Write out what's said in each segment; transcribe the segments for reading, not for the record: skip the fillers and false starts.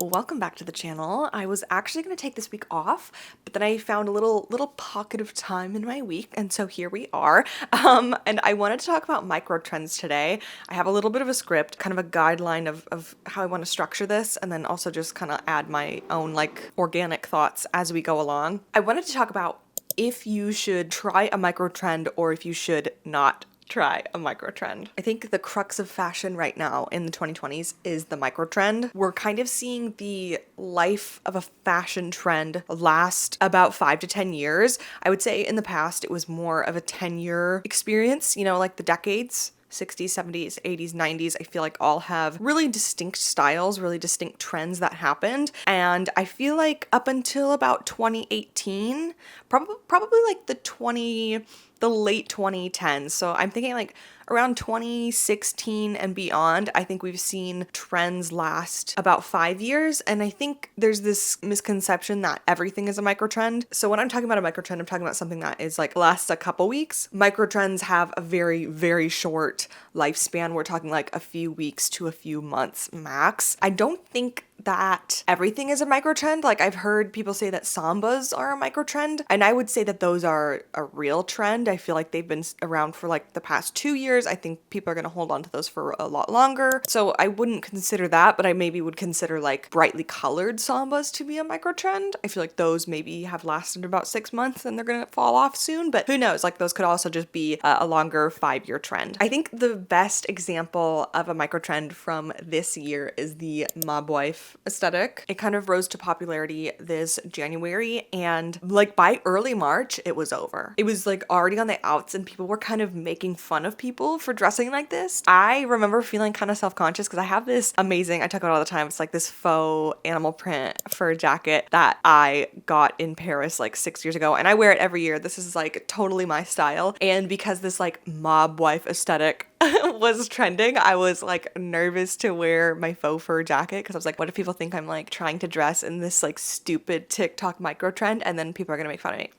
Welcome back to the channel. I was actually going to take this week off, but then I found a little pocket of time in my week, and so here we are. And I wanted to talk about micro trends today. I have a little bit of a script, kind of a guideline of how I want to structure this, and then also just kind of add my own like organic thoughts as we go along. I wanted to talk about if you should try a micro trend or if you should not try a micro trend. I think the crux of fashion right now in the 2020s is the micro trend. We're kind of seeing the life of a fashion trend last about 5 to 10 years. I would say in the past it was more of a 10-year experience, you know, like the decades. 60s, 70s, 80s, 90s, I feel like all have really distinct styles, really distinct trends that happened. And I feel like up until about 2018, probably like the late 2010s. So I'm thinking like around 2016 and beyond, I think we've seen trends last about 5 years. And I think there's this misconception that everything is a microtrend. So when I'm talking about a microtrend, I'm talking about something that is like lasts a couple weeks. Microtrends have a very, very short lifespan. We're talking like a few weeks to a few months max. I don't think that everything is a microtrend. Like I've heard people say that sambas are a microtrend, and I would say that those are a real trend. I feel like they've been around for like the past 2 years. I think people are going to hold on to those for a lot longer. So I wouldn't consider that, but I maybe would consider like brightly colored sambas to be a microtrend. I feel like those maybe have lasted about 6 months and they're going to fall off soon, but who knows? Like those could also just be a longer 5-year trend. I think the best example of a microtrend from this year is the mob wife aesthetic. It kind of rose to popularity this January, and like by early March it was over. It was like already on the outs and people were kind of making fun of people for dressing like this. I remember feeling kind of self-conscious because I have this amazing, I talk about it all the time, it's like this faux animal print fur jacket that I got in Paris like 6 years ago, and I wear it every year. This is like totally my style, and because this like mob wife aesthetic was trending, I was like nervous to wear my faux fur jacket because I was like, what if people think I'm like trying to dress in this like stupid TikTok micro trend and then people are gonna make fun of me?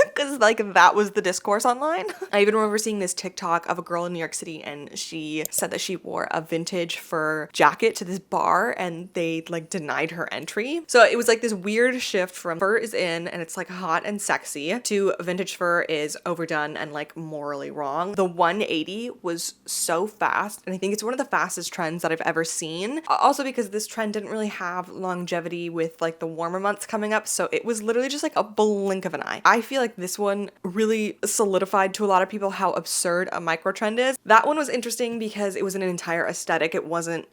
Because like that was the discourse online. I even remember seeing this TikTok of a girl in New York City, and she said that she wore a vintage fur jacket to this bar and they like denied her entry. So it was like this weird shift from fur is in and it's like hot and sexy to vintage fur is overdone and like morally wrong. The 180 was so fast, and I think it's one of the fastest trends that I've ever seen. Also because this trend didn't really have longevity with like the warmer months coming up, so it was literally just like a blink of an eye. I feel like this one really solidified to a lot of people how absurd a micro trend is. That one was interesting because it was an entire aesthetic. It wasn't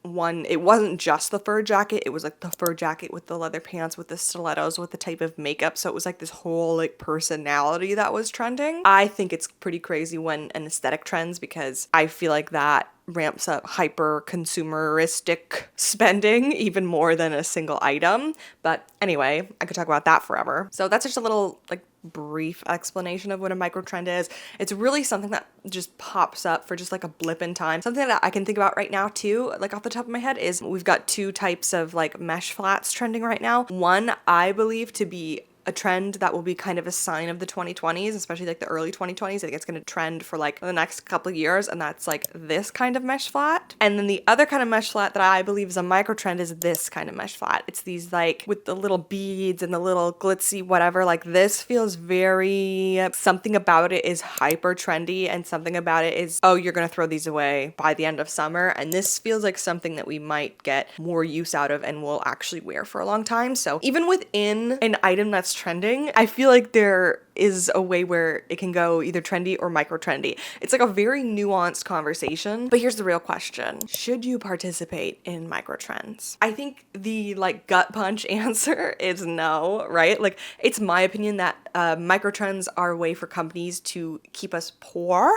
just the fur jacket. It was like the fur jacket with the leather pants, with the stilettos, with the type of makeup. So it was like this whole like personality that was trending. I think it's pretty crazy when an aesthetic trends because I feel like that ramps up hyper consumeristic spending even more than a single item. But anyway, I could talk about that forever. So that's just a little like brief explanation of what a micro trend is. It's really something that just pops up for just like a blip in time. Something that I can think about right now too, like off the top of my head, is we've got 2 types of like mesh flats trending right now. One I believe to be a trend that will be kind of a sign of the 2020s, especially like the early 2020s. I think it's going to trend for like the next couple of years, and that's like this kind of mesh flat. And then the other kind of mesh flat that I believe is a micro trend is this kind of mesh flat. It's these like with the little beads and the little glitzy whatever. Like this feels very, something about it is hyper trendy, and something about it is, oh, you're going to throw these away by the end of summer. And this feels like something that we might get more use out of and will actually wear for a long time. So even within an item that's trending, I feel like there is a way where it can go either trendy or micro trendy. It's like a very nuanced conversation. But here's the real question. Should you participate in micro trends? I think the like gut punch answer is no, right? Like it's my opinion that micro trends are a way for companies to keep us poor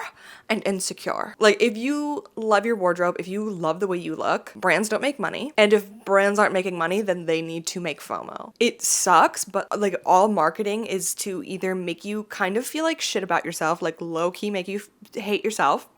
and insecure. Like if you love your wardrobe, if you love the way you look, brands don't make money. And if brands aren't making money, then they need to make FOMO. It sucks, but like all marketing is to either make you kind of feel like shit about yourself, like low-key make you hate yourself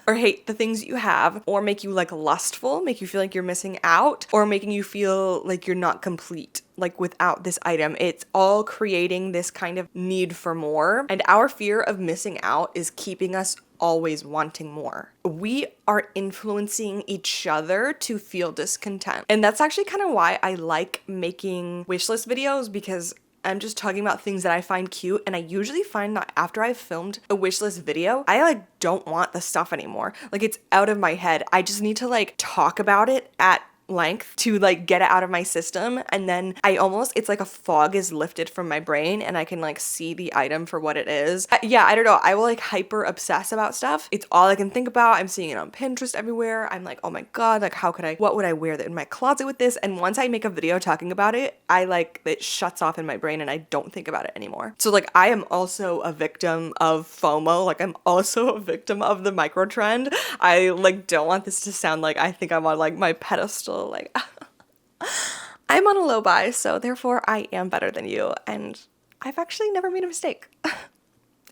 or hate the things you have, or make you like lustful, make you feel like you're missing out, or making you feel like you're not complete, like without this item. It's all creating this kind of need for more, and our fear of missing out is keeping us always wanting more. We are influencing each other to feel discontent. And that's actually kind of why I like making wishlist videos, because I'm just talking about things that I find cute, and I usually find that after I've filmed a wishlist video, I like don't want the stuff anymore. Like it's out of my head. I just need to like talk about it at length to like get it out of my system, and then it's like a fog is lifted from my brain and I can like see the item for what it is. Yeah, I don't know, I will like hyper obsess about stuff. It's all I can think about. I'm seeing it on Pinterest everywhere. I'm like, oh my god, like what would I wear in my closet with this? And once I make a video talking about it, it shuts off in my brain and I don't think about it anymore. So like I am also a victim of FOMO. Like I'm also a victim of the microtrend. I like don't want this to sound like I think I'm on like my pedestal. Like I'm on a low buy, so therefore I am better than you, and I've actually never made a mistake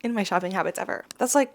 in my shopping habits ever. That's like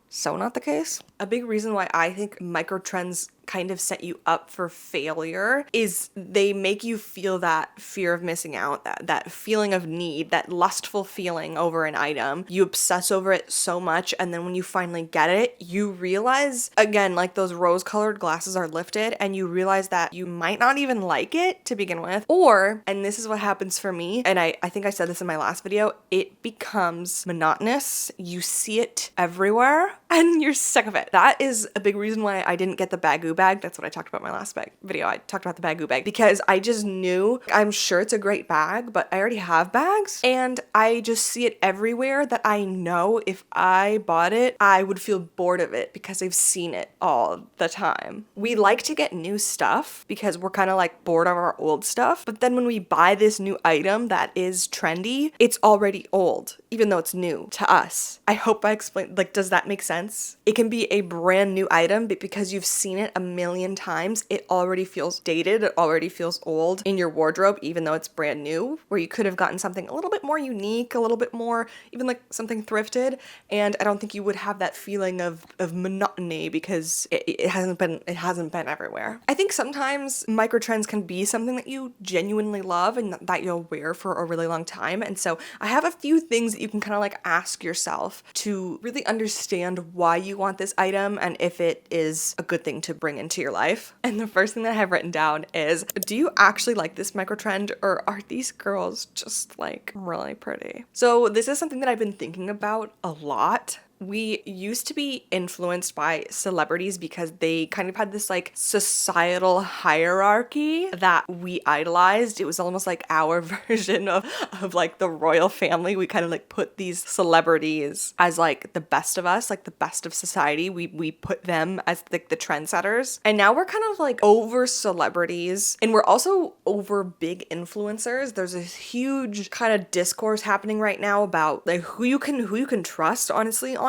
so not the case. A big reason why I think microtrends kind of set you up for failure is they make you feel that fear of missing out, that feeling of need, that lustful feeling over an item. You obsess over it so much, and then when you finally get it, you realize, again, like those rose-colored glasses are lifted, and you realize that you might not even like it to begin with, or, and this is what happens for me, and I think I said this in my last video, it becomes monotonous. You see it everywhere, and you're sick of it. That is a big reason why I didn't get the Bagoo bag. That's what I talked about in my last video. I talked about the Bagoo bag because I just knew, I'm sure it's a great bag, but I already have bags, and I just see it everywhere that I know if I bought it, I would feel bored of it because I've seen it all the time. We like to get new stuff because we're kind of like bored of our old stuff, but then when we buy this new item that is trendy, it's already old, even though it's new to us. I hope I explained, like, does that make sense? It can be a brand new item, but because you've seen it a million times, it already feels dated, it already feels old in your wardrobe, even though it's brand new, where you could have gotten something a little bit more unique, a little bit more, even like something thrifted, and I don't think you would have that feeling of monotony because it hasn't been everywhere. I think sometimes microtrends can be something that you genuinely love and that you'll wear for a really long time, and so I have a few things that you can kind of like ask yourself to really understand why you want this item and if it is a good thing to bring into your life. And the first thing that I have written down is, do you actually like this microtrend, or are these girls just like really pretty? So this is something that I've been thinking about a lot. We used to be influenced by celebrities because they kind of had this like societal hierarchy that we idolized. It was almost like our version of like the royal family. We kind of like put these celebrities as like the best of us, like the best of society. We put them as like the trendsetters. And now we're kind of like over celebrities, and we're also over big influencers. There's a huge kind of discourse happening right now about like who you can trust, honestly, online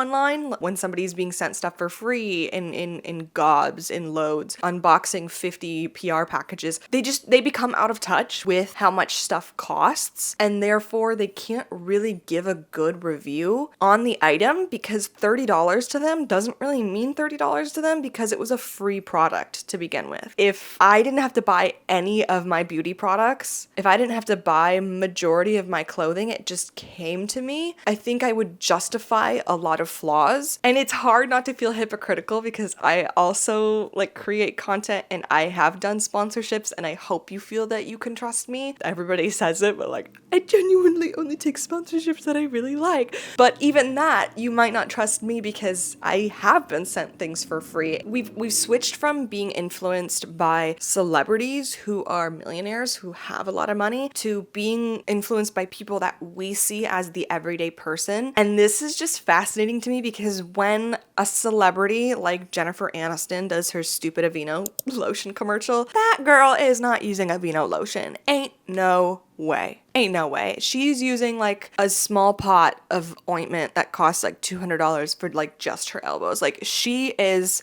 when somebody's being sent stuff for free in gobs, in loads, unboxing 50 PR packages. They become out of touch with how much stuff costs, and therefore they can't really give a good review on the item because $30 to them doesn't really mean $30 to them because it was a free product to begin with. If I didn't have to buy any of my beauty products, if I didn't have to buy majority of my clothing, it just came to me, I think I would justify a lot of flaws. And it's hard not to feel hypocritical because I also like create content and I have done sponsorships, and I hope you feel that you can trust me. Everybody says it, but like I genuinely only take sponsorships that I really like. But even that, you might not trust me because I have been sent things for free. We've switched from being influenced by celebrities who are millionaires who have a lot of money to being influenced by people that we see as the everyday person. And this is just fascinating to me because when a celebrity like Jennifer Aniston does her stupid Aveeno lotion commercial, that girl is not using Aveeno lotion. Ain't no way. Ain't no way. She's using like a small pot of ointment that costs like $200 for like just her elbows. Like she's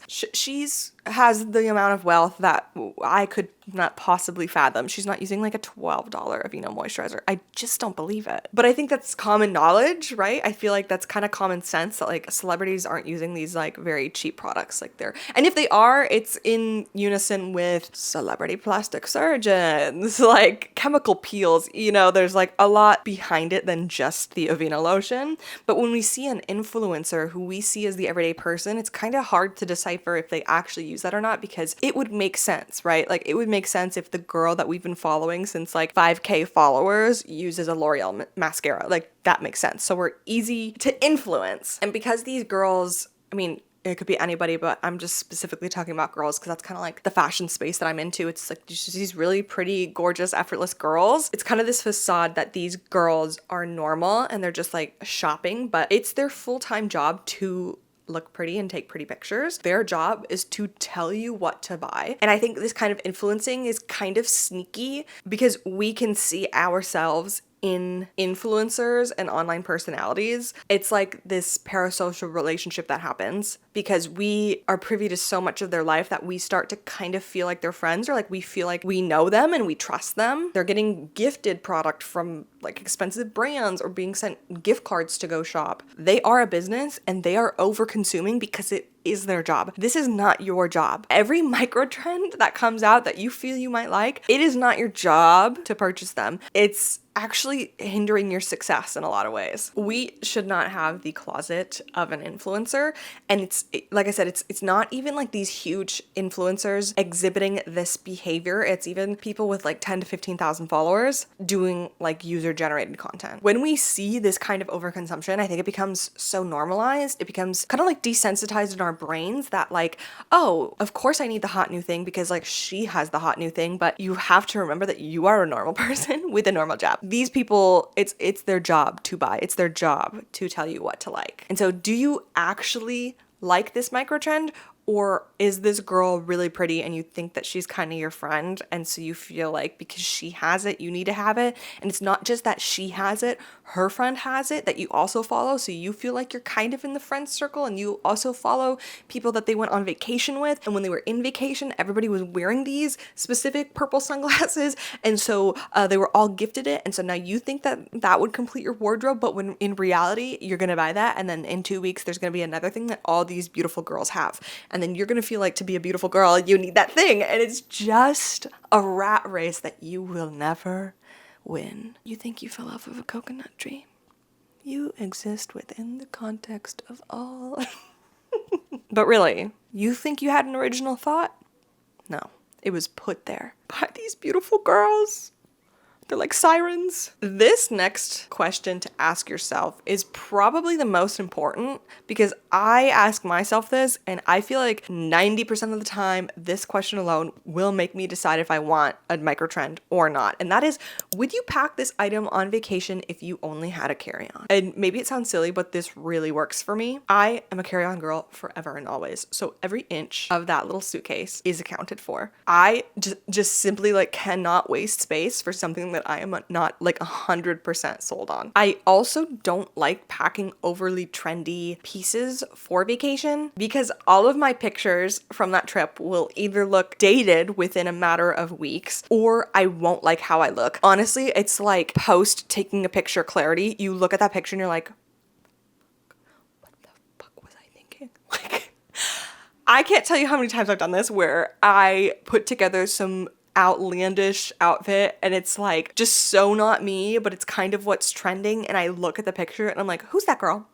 has the amount of wealth that I could not possibly fathom. She's not using like a $12 Aveeno moisturizer. I just don't believe it. But I think that's common knowledge, right? I feel like that's kind of common sense that like celebrities aren't using these like very cheap products like they're, and if they are, it's in unison with celebrity plastic surgeons, like chemical peels, you know, there's like a lot behind it than just the Aveeno lotion. But when we see an influencer who we see as the everyday person, it's kind of hard to decipher if they actually use that or not, because it would make sense, right? Like it would make sense if the girl that we've been following since like 5K followers uses a L'Oreal mascara. Like that makes sense. So we're easy to influence. And because these girls, I mean, it could be anybody, but I'm just specifically talking about girls because that's kind of like the fashion space that I'm into. It's like just these really pretty, gorgeous, effortless girls. It's kind of this facade that these girls are normal and they're just like shopping, but it's their full-time job to look pretty and take pretty pictures. Their job is to tell you what to buy. And I think this kind of influencing is kind of sneaky because we can see ourselves in influencers and online personalities. It's like this parasocial relationship that happens because we are privy to so much of their life that we start to kind of feel like they're friends, or like we feel like we know them and we trust them. They're getting gifted product from like expensive brands or being sent gift cards to go shop. They are a business and they are over consuming because it is their job. This is not your job. Every micro trend that comes out that you feel you might like, it is not your job to purchase them. It's actually hindering your success in a lot of ways. We should not have the closet of an influencer. And like I said, it's not even like these huge influencers exhibiting this behavior. It's even people with like 10 to 15,000 followers doing like user generated content. When we see this kind of overconsumption, I think it becomes so normalized. It becomes kind of like desensitized in our brains that like, oh, of course I need the hot new thing because like she has the hot new thing, but you have to remember that you are a normal person with a normal job. These people, it's their job to buy. It's their job to tell you what to like. And so do you actually like this micro trend? Or is this girl really pretty and you think that she's kind of your friend, and so you feel like because she has it, you need to have it? And it's not just that she has it, her friend has it that you also follow, so you feel like you're kind of in the friend circle, and you also follow people that they went on vacation with, and when they were in vacation, everybody was wearing these specific purple sunglasses, and so they were all gifted it, and so now you think that that would complete your wardrobe, but when in reality, you're gonna buy that, and then in 2 weeks, there's gonna be another thing that all these beautiful girls have. And then you're gonna feel like to be a beautiful girl, you need that thing. And it's just a rat race that you will never win. You think you fell off of a coconut tree? You exist within the context of all. But really, you think you had an original thought? No, it was put there by these beautiful girls. They're like sirens. This next question to ask yourself is probably the most important because I ask myself this and I feel like 90% of the time this question alone will make me decide if I want a micro trend or not. And that is, would you pack this item on vacation if you only had a carry-on? And maybe it sounds silly, but this really works for me. I am a carry-on girl forever and always. So every inch of that little suitcase is accounted for. I just simply like cannot waste space for something that I am not like 100% sold on. I also don't like packing overly trendy pieces for vacation because all of my pictures from that trip will either look dated within a matter of weeks or I won't like how I look. Honestly, it's like post taking a picture clarity. You look at that picture and you're like, what the fuck was I thinking? Like, I can't tell you how many times I've done this where I put together some outlandish outfit and it's like just so not me, but it's kind of what's trending, and I look at the picture and I'm like, who's that girl?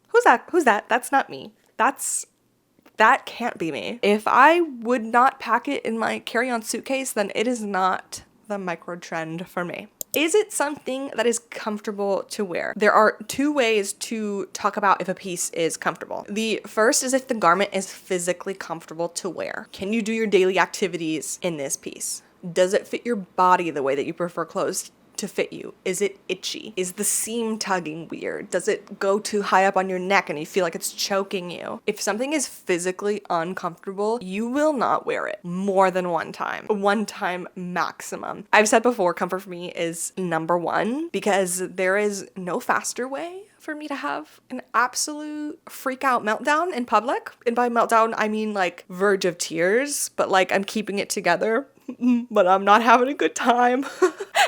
Who's that? That's not me. That can't be me. If I would not pack it in my carry-on suitcase, then it is not the micro trend for me. Is it something that is comfortable to wear? There are two ways to talk about if a piece is comfortable. The first is if the garment is physically comfortable to wear. Can you do your daily activities in this piece? Does it fit your body the way that you prefer clothes to fit you? Is it itchy? Is the seam tugging weird? Does it go too high up on your neck and you feel like it's choking you? If something is physically uncomfortable, you will not wear it more than one time maximum. I've said before, comfort for me is number one because there is no faster way for me to have an absolute freak out meltdown in public. And by meltdown, I mean like verge of tears, but like I'm keeping it together, but I'm not having a good time.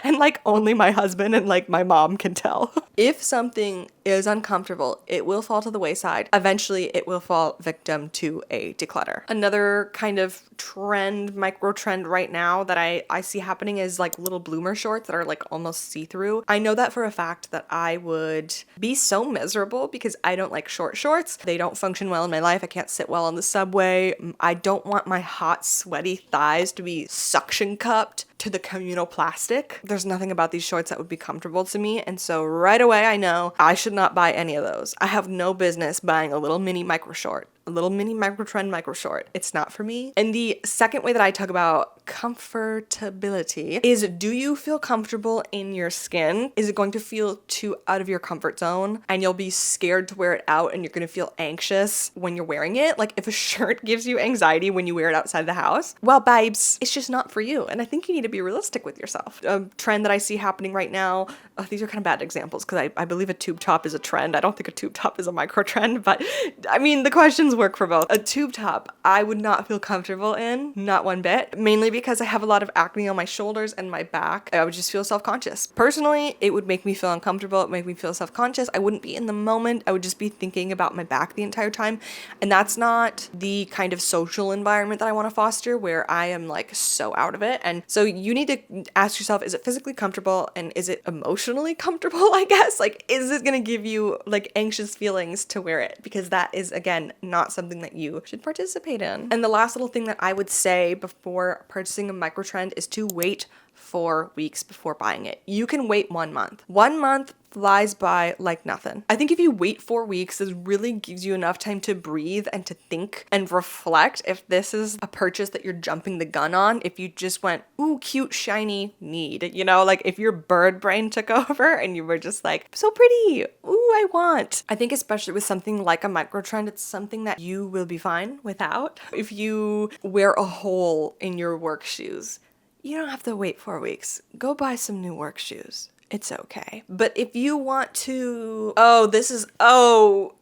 And like only my husband and like my mom can tell. If something is uncomfortable, it will fall to the wayside. Eventually, it will fall victim to a declutter. Another kind of trend, micro trend right now that I see happening is like little bloomer shorts that are like almost see-through. I know that for a fact that I would be so miserable because I don't like short shorts. They don't function well in my life. I can't sit well on the subway. I don't want my hot, sweaty thighs to be suction cupped to the communal plastic. There's nothing about these shorts that would be comfortable to me. And so right away, I know I should not buy any of those. I have no business buying a little mini micro short. A little mini micro trend micro short. It's not for me. And the second way that I talk about comfortability is, do you feel comfortable in your skin? Is it going to feel too out of your comfort zone and you'll be scared to wear it out and you're going to feel anxious when you're wearing it? Like if a shirt gives you anxiety when you wear it outside the house, well, babes, it's just not for you. And I think you need to be realistic with yourself. A trend that I see happening right now, these are kind of bad examples because I believe a tube top is a trend. I don't think a tube top is a micro trend, but I mean, the questions work for both. A tube top, I would not feel comfortable in, not one bit, mainly because I have a lot of acne on my shoulders and my back. I would just feel self-conscious. Personally, it would make me feel uncomfortable. It would make me feel self-conscious. I wouldn't be in the moment. I would just be thinking about my back the entire time. And that's not the kind of social environment that I want to foster where I am like so out of it. And so you need to ask yourself, is it physically comfortable and is it emotionally comfortable, I guess? Like, is it going to give you like anxious feelings to wear it? Because that is, again, not something that you should participate in. And the last little thing that I would say before purchasing a micro trend is to wait 4 weeks before buying it. You can wait 1 month. 1 month flies by like nothing. I think if you wait 4 weeks, this really gives you enough time to breathe and to think and reflect if this is a purchase that you're jumping the gun on. If you just went, ooh, cute, shiny, need, you know, like if your bird brain took over and you were just like, so pretty, ooh, I want. I think especially with something like a micro trend, it's something that you will be fine without. If you wear a hole in your work shoes, you don't have to wait 4 weeks. Go buy some new work shoes. It's okay. But if you want to,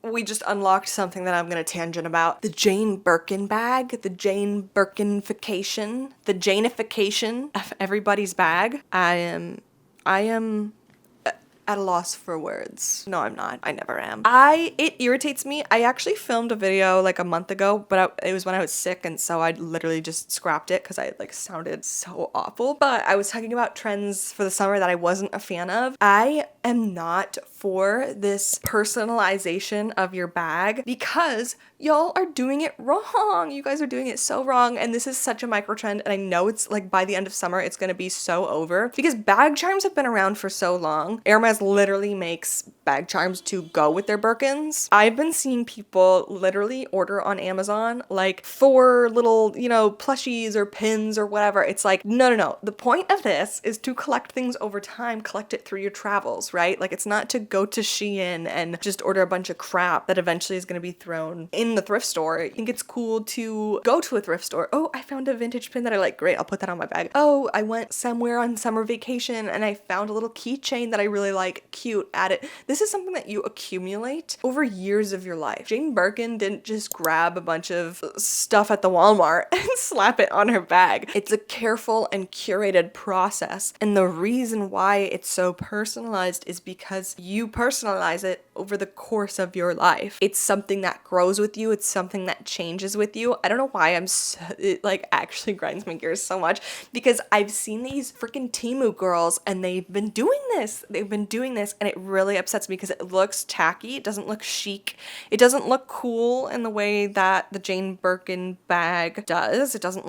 we just unlocked something that I'm going to tangent about. The Jane Birkin bag, the Jane Birkinification, the Janeification of everybody's bag. I am at a loss for words. No, I'm not. I never am. It irritates me. I actually filmed a video like a month ago, but it was when I was sick, and so I literally just scrapped it because I like sounded so awful. But I was talking about trends for the summer that I wasn't a fan of. I am not for this personalization of your bag because y'all are doing it wrong. You guys are doing it so wrong. And this is such a micro trend. And I know it's like by the end of summer, it's going to be so over because bag charms have been around for so long. Hermes literally makes bag charms to go with their Birkins. I've been seeing people literally order on Amazon like 4 little, plushies or pins or whatever. It's like, no. The point of this is to collect things over time, collect it through your travels, right? Like it's not to go to Shein and just order a bunch of crap that eventually is going to be thrown in the thrift store. I think it's cool to go to a thrift store. Oh, I found a vintage pin that I like. Great, I'll put that on my bag. Oh, I went somewhere on summer vacation and I found a little keychain that I really like. Cute, add it. This is something that you accumulate over years of your life. Jane Birkin didn't just grab a bunch of stuff at the Walmart and slap it on her bag. It's a careful and curated process. And the reason why it's so personalized is because you personalize it over the course of your life. It's something that grows with you. It's something that changes with you. I don't know why it like actually grinds my gears so much because I've seen these freaking Temu girls and they've been doing this and it really upsets me because it looks tacky. It doesn't look chic. It doesn't look cool in the way that the Jane Birkin bag does. It doesn't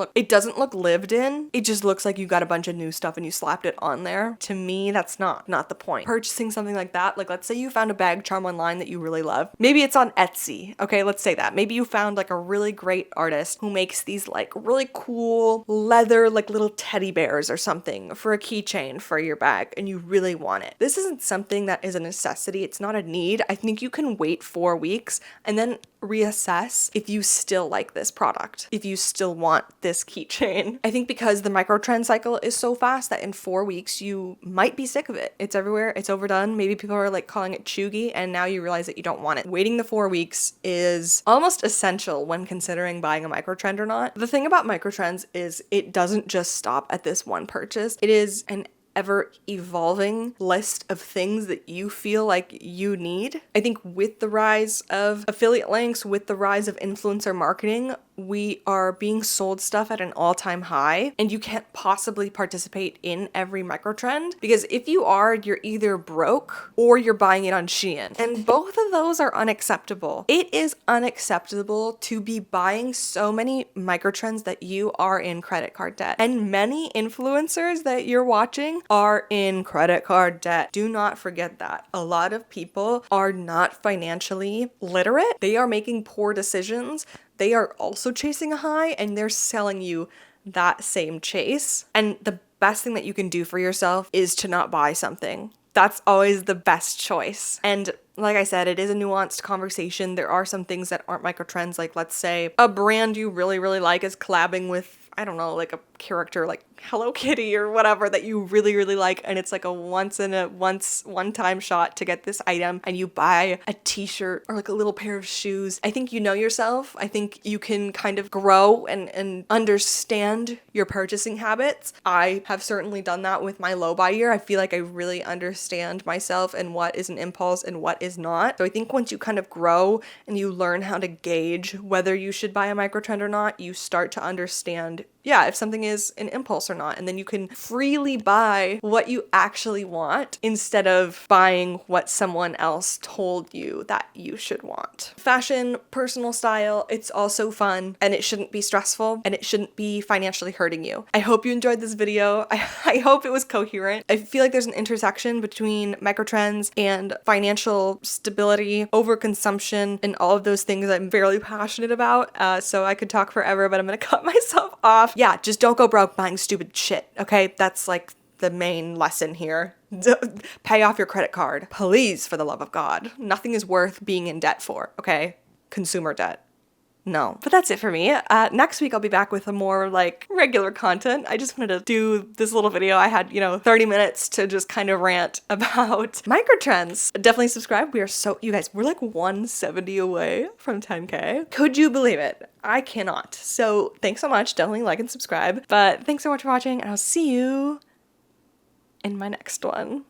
look lived in. It just looks like you got a bunch of new stuff and you slapped it on there. To me, that's not the point. Purchasing something like that, like let's say you found a bag charm online that you really love. Maybe it's on Etsy. Okay, let's say that. Maybe you found like a really great artist who makes these like really cool leather like little teddy bears or something for a keychain for your bag and you really want it. This isn't something that is a necessity necessity. It's not a need. I think you can wait 4 weeks and then reassess if you still like this product, if you still want this keychain. I think because the microtrend cycle is so fast that in 4 weeks you might be sick of it. It's everywhere, it's overdone. Maybe people are like calling it chuggy, and now you realize that you don't want it. Waiting the 4 weeks is almost essential when considering buying a microtrend or not. The thing about microtrends is it doesn't just stop at this one purchase. It is an ever evolving list of things that you feel like you need. I think with the rise of affiliate links, with the rise of influencer marketing, we are being sold stuff at an all-time high, and you can't possibly participate in every microtrend, because if you are, you're either broke or you're buying it on Shein, and both of those are unacceptable. It is unacceptable to be buying so many microtrends that you are in credit card debt, and many influencers that you're watching are in credit card debt. Do not forget that. A lot of people are not financially literate. They are making poor decisions. They are also chasing a high, and they're selling you that same chase. And the best thing that you can do for yourself is to not buy something. That's always the best choice. And like I said, it is a nuanced conversation. There are some things that aren't microtrends. Like, let's say a brand you really, really like is collabing with, I don't know, like a character like Hello Kitty or whatever that you really, really like, and it's like a one-time shot to get this item, and you buy a t-shirt or like a little pair of shoes. I think you know yourself. I think you can kind of grow and understand your purchasing habits. I have certainly done that with my low buy year. I feel like I really understand myself and what is an impulse and what is not. So I think once you kind of grow and you learn how to gauge whether you should buy a microtrend or not, you start to understand, yeah, if something is an impulse or not. And then you can freely buy what you actually want instead of buying what someone else told you that you should want. Fashion, personal style, it's also fun, and it shouldn't be stressful, and it shouldn't be financially hurting you. I hope you enjoyed this video. I hope it was coherent. I feel like there's an intersection between microtrends and financial stability, overconsumption, and all of those things I'm fairly passionate about. So I could talk forever, but I'm gonna cut myself off. Yeah, just don't go broke buying stupid shit, okay? That's like the main lesson here. Pay off your credit card. Please, for the love of God. Nothing is worth being in debt for, okay? Consumer debt. No. But that's it for me. Next week I'll be back with a more like regular content. I just wanted to do this little video. I had, 30 minutes to just kind of rant about microtrends. Definitely subscribe. You guys, we're like 170 away from 10K. Could you believe it? I cannot. So thanks so much. Definitely like and subscribe. But thanks so much for watching, and I'll see you in my next one.